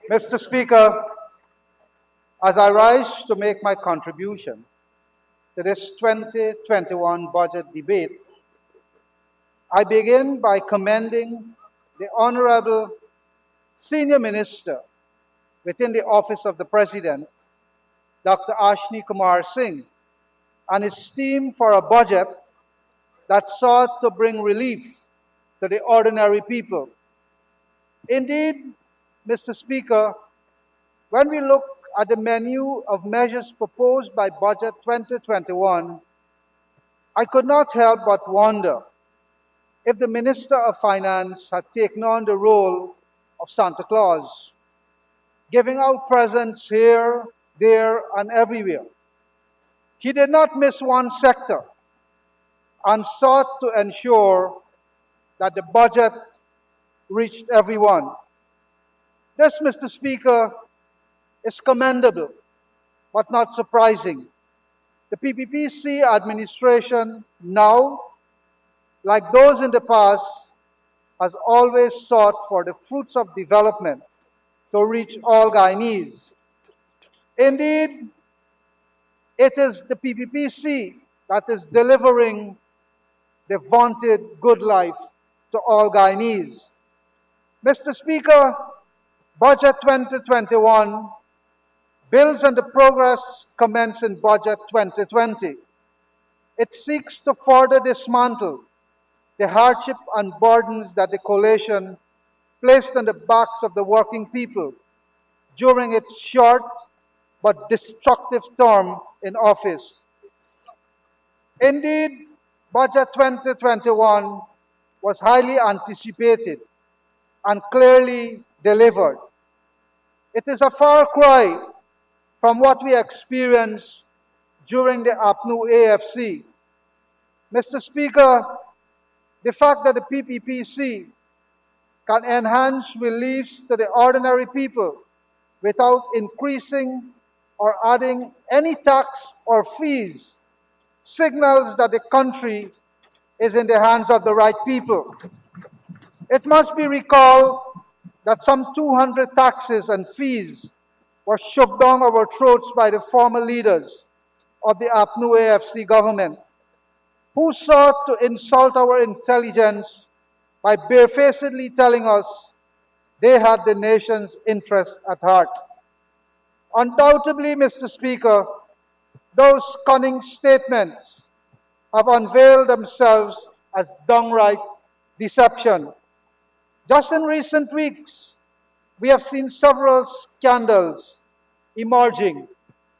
Mr. Speaker, as I rise to make my contribution to this 2021 budget debate, I begin by commending the Honorable Senior Minister within the Office of the President, Dr. Ashni Kumar Singh, and his team for a budget that sought to bring relief to the ordinary people. Indeed, Mr. Speaker, when we look at the menu of measures proposed by Budget 2021, I could not help but wonder if the Minister of Finance had taken on the role of Santa Claus, giving out presents here, there, and everywhere. He did not miss one sector and sought to ensure that the budget reached everyone. This, Mr. Speaker, is commendable but not surprising. The PPPC administration now, like those in the past, has always sought for the fruits of development to reach all Guyanese. Indeed, it is the PPPC that is delivering the vaunted good life to all Guyanese. Mr. Speaker, Budget 2021 builds on the progress commenced in Budget 2020. It seeks to further dismantle the hardship and burdens that the coalition placed on the backs of the working people during its short but destructive term in office. Indeed, Budget 2021 was highly anticipated and clearly delivered. It is a far cry from what we experienced during the APNU AFC. Mr. Speaker, the fact that the PPPC can enhance reliefs to the ordinary people without increasing or adding any tax or fees signals that the country is in the hands of the right people. It must be recalled that some 200 taxes and fees were shoved down our throats by the former leaders of the APNU AFC government, who sought to insult our intelligence by barefacedly telling us they had the nation's interests at heart. Undoubtedly, Mr. Speaker, those cunning statements have unveiled themselves as downright deception. Just in recent weeks, we have seen several scandals emerging,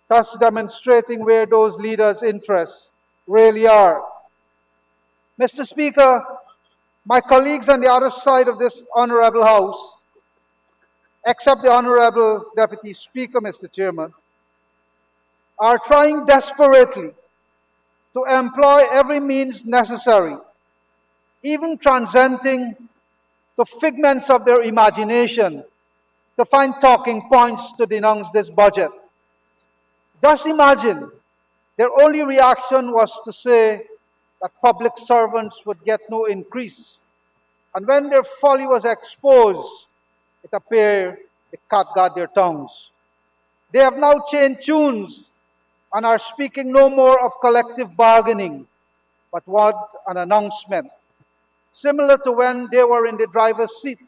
thus demonstrating where those leaders' interests really are. Mr. Speaker, my colleagues on the other side of this honorable House, except the Honorable Deputy Speaker, Mr. Chairman, are trying desperately to employ every means necessary, even transcending the figments of their imagination, to find talking points to denounce this budget. Just imagine, their only reaction was to say that public servants would get no increase. And when their folly was exposed, it appeared the cat got their tongues. They have now changed tunes and are speaking no more of collective bargaining, but what an announcement. Similar to when they were in the driver's seat.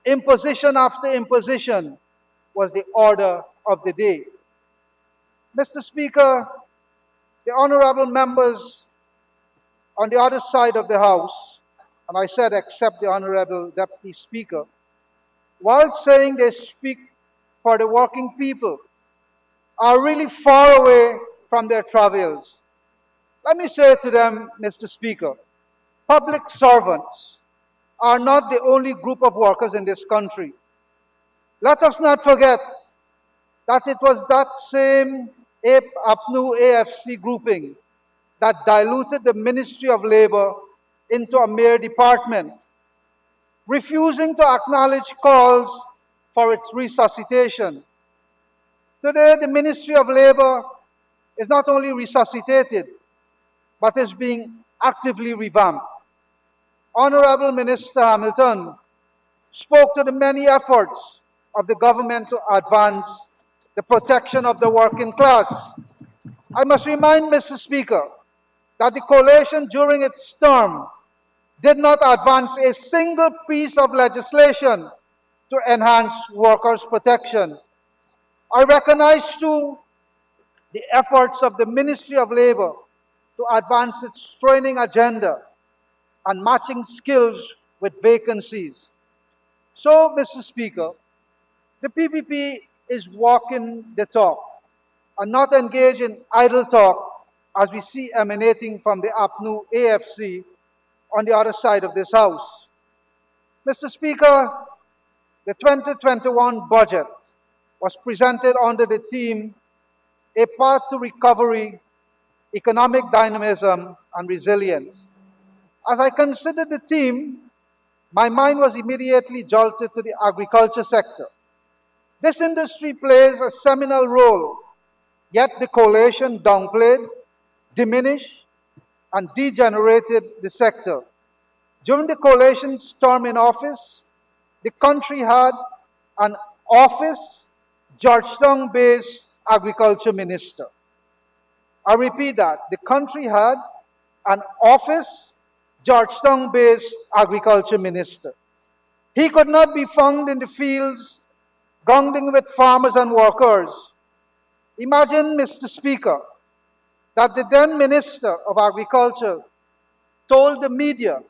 Imposition after imposition was the order of the day. Mr. Speaker, the honorable members on the other side of the House, and I said except the Honorable Deputy Speaker, while saying they speak for the working people, are really far away from their travails. Let me say to them, Mr. Speaker, public servants are not the only group of workers in this country. Let us not forget that it was that same APNU AFC grouping that diluted the Ministry of Labor into a mere department, refusing to acknowledge calls for its resuscitation. Today, the Ministry of Labor is not only resuscitated, but is being actively revamped. Honorable Minister Hamilton spoke to the many efforts of the government to advance the protection of the working class. I must remind Mr. Speaker that the coalition during its term did not advance a single piece of legislation to enhance workers' protection. I recognize too the efforts of the Ministry of Labor to advance its training agenda and matching skills with vacancies. So, Mr. Speaker, the PPP is walking the talk and not engaged in idle talk as we see emanating from the APNU AFC on the other side of this House. Mr. Speaker, the 2021 budget was presented under the theme A Path to Recovery, Economic Dynamism and Resilience. As I considered the theme, my mind was immediately jolted to the agriculture sector. This industry plays a seminal role, yet the coalition downplayed, diminished, and degenerated the sector. During the coalition's term in office, the country had an office, Georgetown based agriculture minister. I repeat that. The country had an office, Georgetown based agriculture minister. He could not be found in the fields, grounding with farmers and workers. Imagine, Mr. Speaker, that the then Minister of Agriculture told the media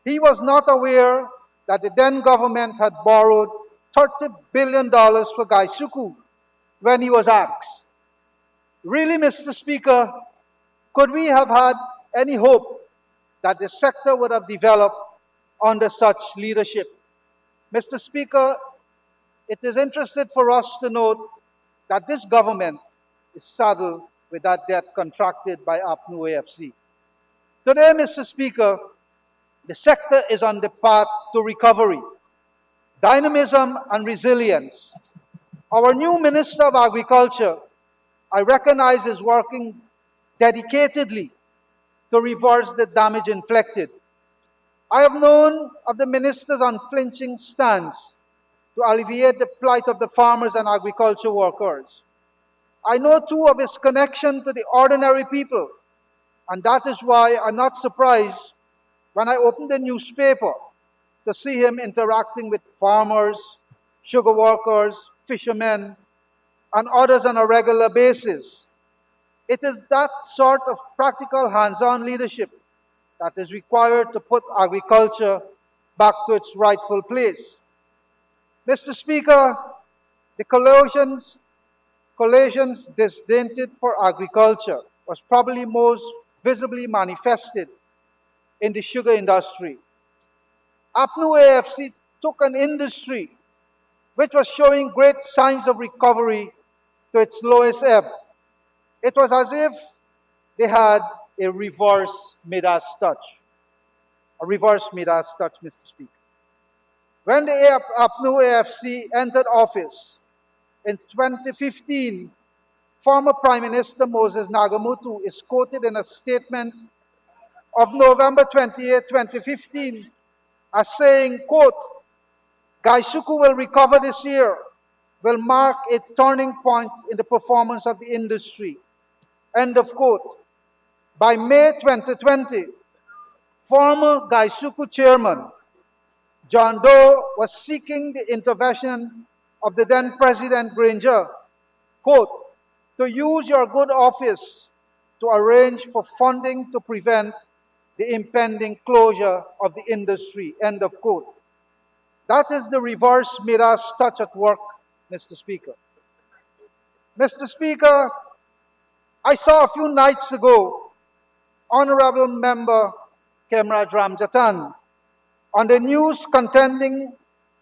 he was not aware that the then government had borrowed $30 billion for Gaisuku when he was asked. Really, Mr. Speaker, could we have had any hope that the sector would have developed under such leadership? Mr. Speaker, it is interesting for us to note that this government is saddled with that debt contracted by APNU AFC. Today, Mr. Speaker, the sector is on the path to recovery, dynamism, and resilience. Our new Minister of Agriculture, I recognize, is working dedicatedly to reverse the damage inflicted. I have known of the minister's unflinching stance to alleviate the plight of the farmers and agriculture workers. I know too of his connection to the ordinary people, and that is why I'm not surprised when I opened the newspaper to see him interacting with farmers, sugar workers, fishermen, and others on a regular basis. It is that sort of practical hands-on leadership that is required to put agriculture back to its rightful place. Mr. Speaker, the coalition's disdain for agriculture was probably most visibly manifested in the sugar industry. APNU AFC took an industry which was showing great signs of recovery to its lowest ebb. It was as if they had a reverse Midas touch. A reverse Midas touch, Mr. Speaker. When the APNU AFC entered office in 2015, former Prime Minister Moses Nagamutu is quoted in a statement of November 28, 2015, as saying, quote, Gaisuku will recover this year, will mark a turning point in the performance of the industry. End of quote. By May 2020, former Gaisuku chairman John Doe was seeking the intervention of the then President Granger, quote, to use your good office to arrange for funding to prevent the impending closure of the industry, end of quote. That is the reverse Midas touch at work, Mr. Speaker. Mr. Speaker, I saw a few nights ago Honorable Member Kemraj Ramjatan on the news contending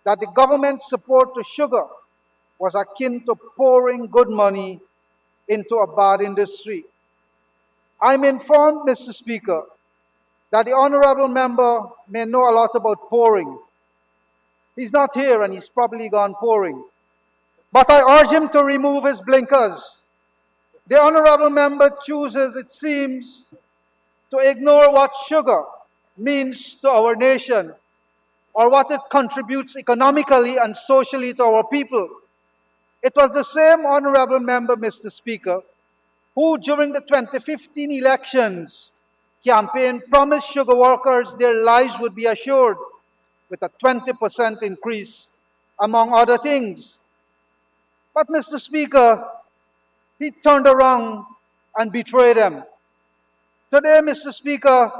that the government's support to sugar was akin to pouring good money into a bad industry. I'm informed, Mr. Speaker, that the honorable member may know a lot about pouring. He's not here and he's probably gone pouring. But I urge him to remove his blinkers. The honorable member chooses, it seems, to ignore what sugar means to our nation, or what it contributes economically and socially to our people. It was the same honorable member, Mr. Speaker, who during the 2015 elections campaign promised sugar workers their lives would be assured with a 20% increase, among other things. But Mr. Speaker, he turned around and betrayed them. Today, Mr. Speaker,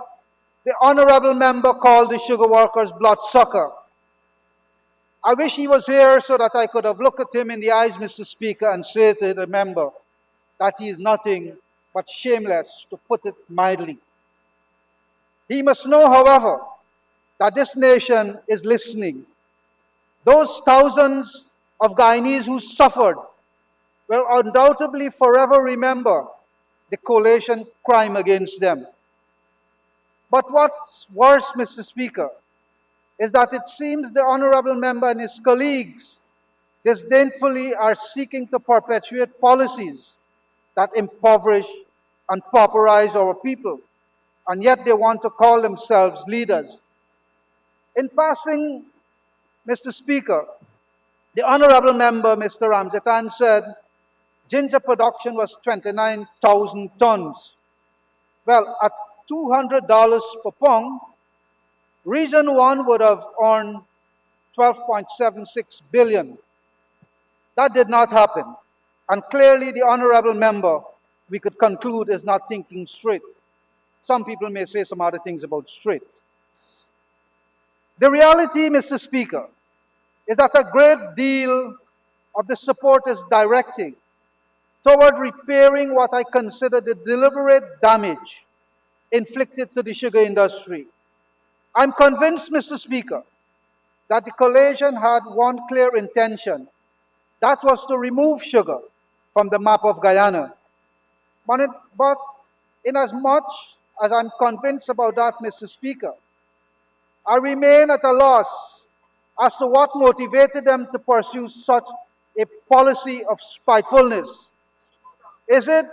the honorable member called the sugar workers bloodsucker. I wish he was here so that I could have looked at him in the eyes, Mr. Speaker, and say to the member that he is nothing but shameless, to put it mildly. He must know, however, that this nation is listening. Those thousands of Guyanese who suffered will undoubtedly forever remember the coalition crime against them. But what's worse, Mr. Speaker, is that it seems the honorable member and his colleagues disdainfully are seeking to perpetuate policies that impoverish and pauperize our people, and yet they want to call themselves leaders. In passing, Mr. Speaker, the honorable member, Mr. Ramjatan, said ginger production was 29,000 tons. Well, at $200 per pound, Region 1 would have earned 12.76 billion. That did not happen. And clearly the honorable member, we could conclude, is not thinking straight. Some people may say some other things about straight. The reality, Mr. Speaker, is that a great deal of the support is directing toward repairing what I consider the deliberate damage inflicted to the sugar industry. I'm convinced, Mr. Speaker, that the coalition had one clear intention. That was to remove sugar from the map of Guyana. But in as much as I'm convinced about that, Mr. Speaker, I remain at a loss as to what motivated them to pursue such a policy of spitefulness. Is it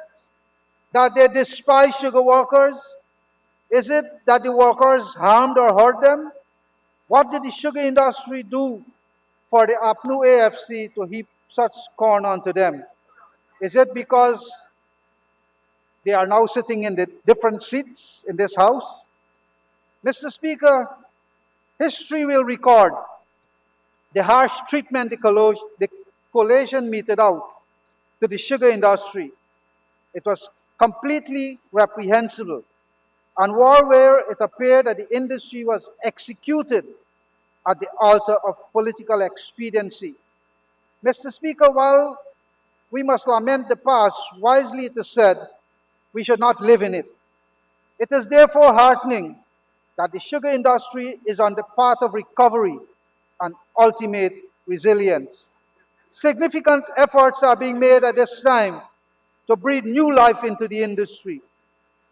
that they despise sugar workers? Is it that the workers harmed or hurt them? What did the sugar industry do for the APNU AFC to heap such scorn onto them? Is it because they are now sitting in the different seats in this House? Mr. Speaker, history will record the harsh treatment the coalition meted out to the sugar industry. It was completely reprehensible, and war where it appeared that the industry was executed at the altar of political expediency. Mr. Speaker, while we must lament the past, wisely it is said, we should not live in it. It is therefore heartening that the sugar industry is on the path of recovery and ultimate resilience. Significant efforts are being made at this time to breathe new life into the industry.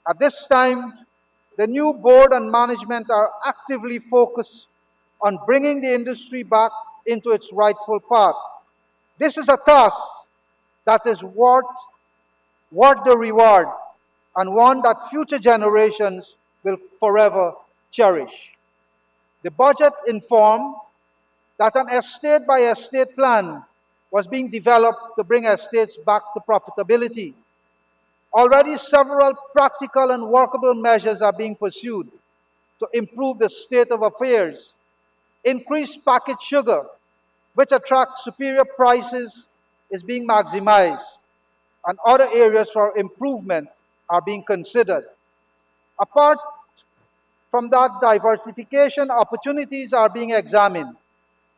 At this time, the new board and management are actively focused on bringing the industry back into its rightful path. This is a task that is worth the reward, and one that future generations will forever cherish. The budget informed that an estate by estate plan was being developed to bring estates back to profitability. Already several practical and workable measures are being pursued to improve the state of affairs. Increased packaged sugar, which attracts superior prices, is being maximized, and other areas for improvement are being considered. Apart from that, diversification opportunities are being examined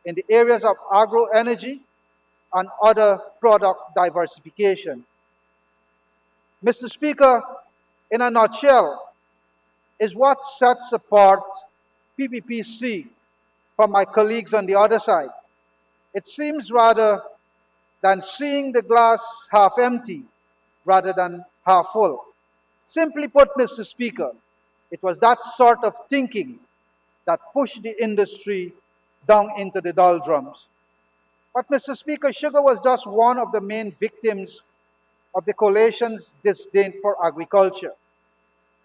in the areas of agro-energy and other product diversification. Mr. Speaker, in a nutshell, is what sets apart PPPC from my colleagues on the other side. It seems rather than seeing the glass half empty rather than half full. Simply put, Mr. Speaker, it was that sort of thinking that pushed the industry down into the doldrums. But, Mr. Speaker, sugar was just one of the main victims of the coalition's disdain for agriculture.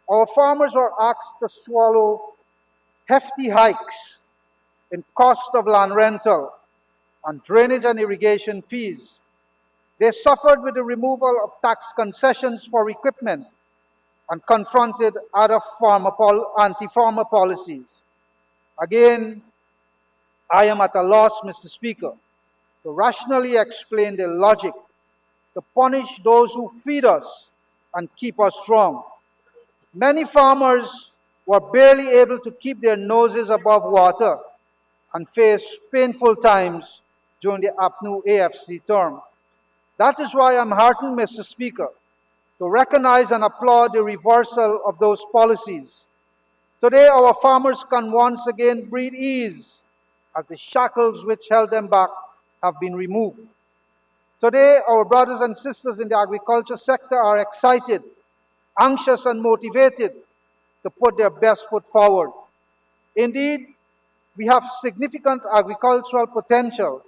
Our farmers were asked to swallow hefty hikes in cost of land rental and drainage and irrigation fees. They suffered with the removal of tax concessions for equipment and confronted other anti-farmer policies. Again, I am at a loss, Mr. Speaker, to rationally explain the logic to punish those who feed us and keep us strong. Many farmers were barely able to keep their noses above water and faced painful times during the APNU AFC term. That is why I'm heartened, Mr. Speaker, to recognize and applaud the reversal of those policies. Today, our farmers can once again breathe ease as the shackles which held them back have been removed. Today, our brothers and sisters in the agriculture sector are excited, anxious, and motivated to put their best foot forward. Indeed, we have significant agricultural potential,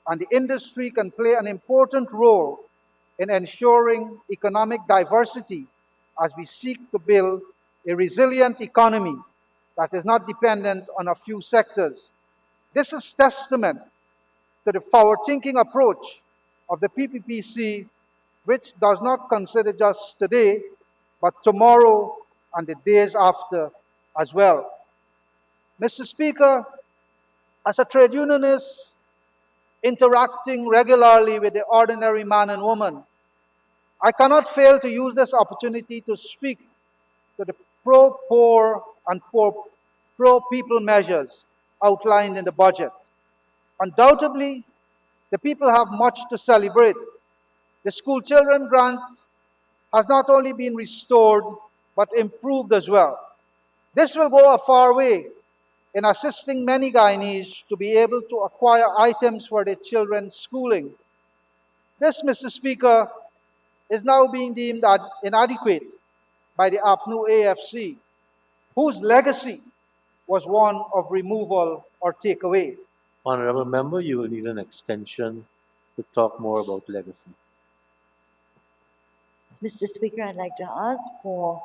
and the industry can play an important role in ensuring economic diversity as we seek to build a resilient economy that is not dependent on a few sectors. This is testament to the forward-thinking approach of the PPPC, which does not consider just today, but tomorrow and the days after as well. Mr. Speaker, as a trade unionist interacting regularly with the ordinary man and woman, I cannot fail to use this opportunity to speak to the pro-poor and pro-people measures outlined in the budget. Undoubtedly, the people have much to celebrate. The school children grant has not only been restored, but improved as well. This will go a far way in assisting many Guyanese to be able to acquire items for their children's schooling. This, Mr. Speaker, is now being deemed inadequate by the APNU AFC, whose legacy was one of removal or takeaway. Honorable member, you will need an extension to talk more about legacy. Mr. Speaker, I'd like to ask for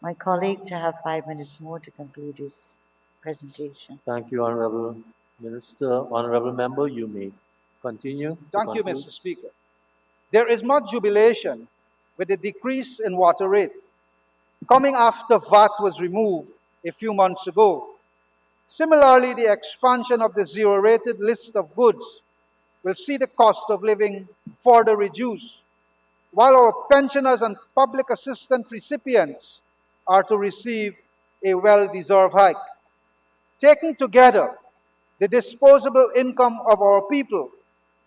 my colleague to have 5 minutes more to conclude his presentation. Thank you, Honorable Minister. Honorable member, you may continue. Thank you, Mr. Speaker. There is much jubilation with the decrease in water rates coming after VAT was removed a few months ago. Similarly, the expansion of the zero-rated list of goods will see the cost of living further reduced, while our pensioners and public assistance recipients are to receive a well-deserved hike. Taken together, the disposable income of our people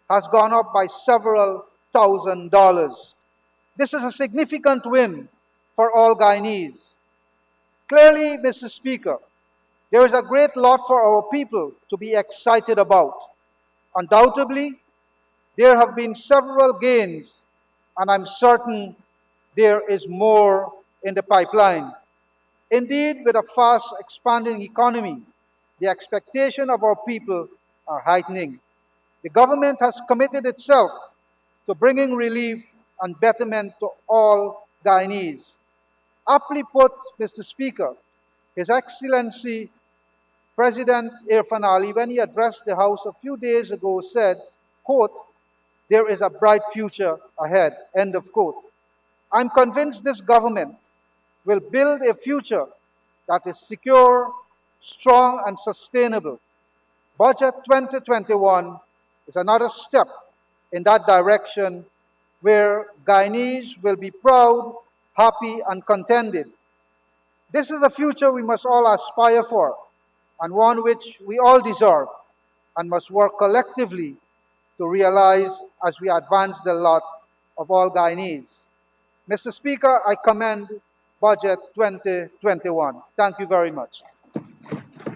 has gone up by several $1,000s. This is a significant win for all Guyanese. Clearly, Mr. Speaker, there is a great lot for our people to be excited about. Undoubtedly, there have been several gains, and I'm certain there is more in the pipeline. Indeed, with a fast expanding economy, the expectation of our people are heightening. The government has committed itself to bringing relief and betterment to all Guyanese. Aptly put, Mr. Speaker, His Excellency President Irfan Ali, when he addressed the House a few days ago, said, quote, "There is a bright future ahead," end of quote. I'm convinced this government will build a future that is secure, strong, and sustainable. Budget 2021 is another step in that direction where Guyanese will be proud, happy, and contented. This is a future we must all aspire for, and one which we all deserve and must work collectively to realize as we advance the lot of all Guyanese. Mr. Speaker, I commend Budget 2021. Thank you very much.